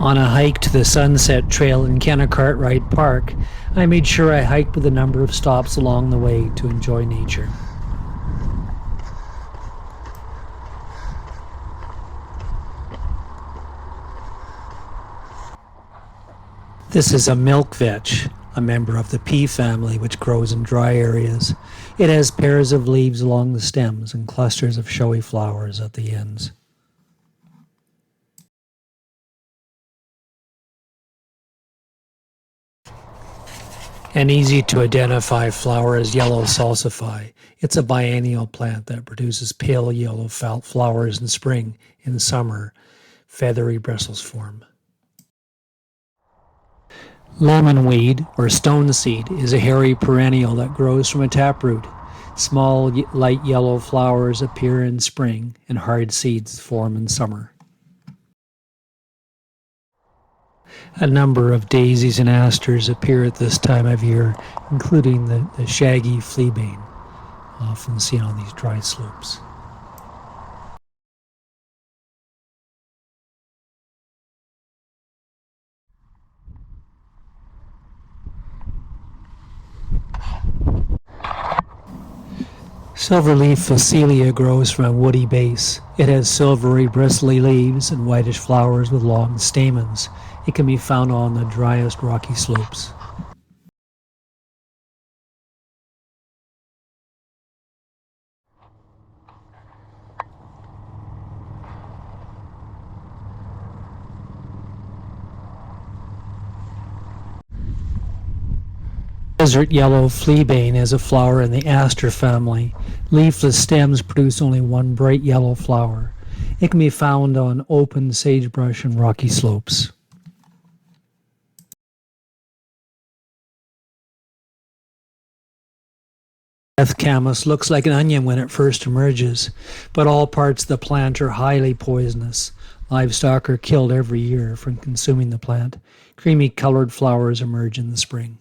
On a hike to the Sunset Trail in Kennecott Park, I made sure I hiked with a number of stops along the way to enjoy nature. This is a milk vetch, a member of the pea family which grows in dry areas. It has pairs of leaves along the stems and clusters of showy flowers at the ends. An easy-to-identify flower is yellow salsify. It's a biennial plant that produces pale yellow flowers in spring. In summer, feathery bristles form. Lemonweed, or stone seed, is a hairy perennial that grows from a taproot. Small, light yellow flowers appear in spring, and hard seeds form in summer. A number of daisies and asters appear at this time of year, including the shaggy fleabane, often seen on these dry slopes. Silverleaf phacelia grows from a woody base. It has silvery bristly leaves and whitish flowers with long stamens. It can be found on the driest rocky slopes. Desert yellow fleabane is a flower in the aster family. Leafless stems produce only one bright yellow flower. It can be found on open sagebrush and rocky slopes. Death camas looks like an onion when it first emerges, but all parts of the plant are highly poisonous. Livestock are killed every year from consuming the plant. Creamy colored flowers emerge in the spring.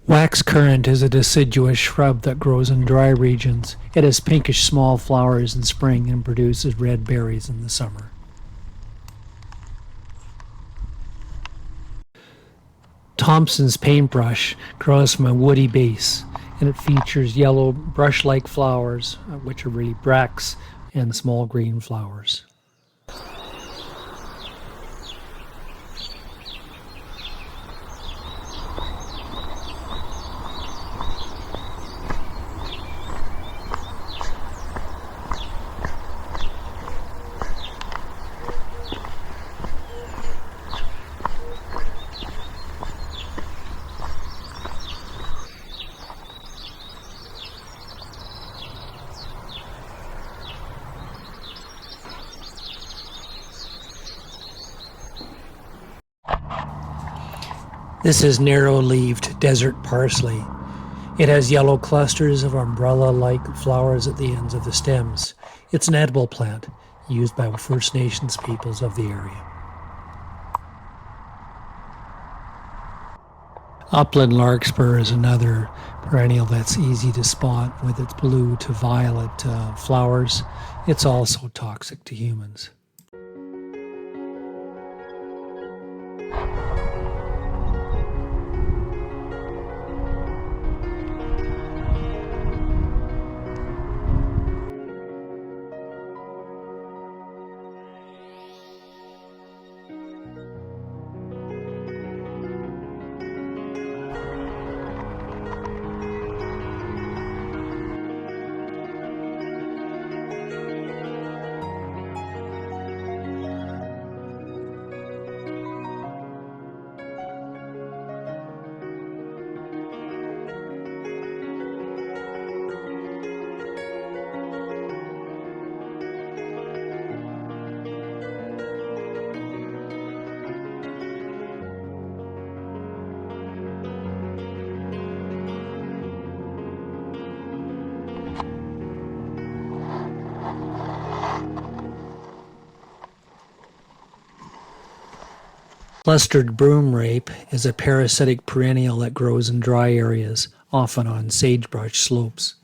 Wax currant is a deciduous shrub that grows in dry regions. It has pinkish small flowers in spring and produces red berries in the summer. Thompson's paintbrush grows from a woody base, and it features yellow brush-like flowers, which are really bracts, and small green flowers. This is narrow-leaved desert parsley. It has yellow clusters of umbrella-like flowers at the ends of the stems. It's an edible plant used by First Nations peoples of the area. Upland larkspur is another perennial that's easy to spot with its blue to violet flowers. It's also toxic to humans. Clustered broom rape is a parasitic perennial that grows in dry areas, often on sagebrush slopes.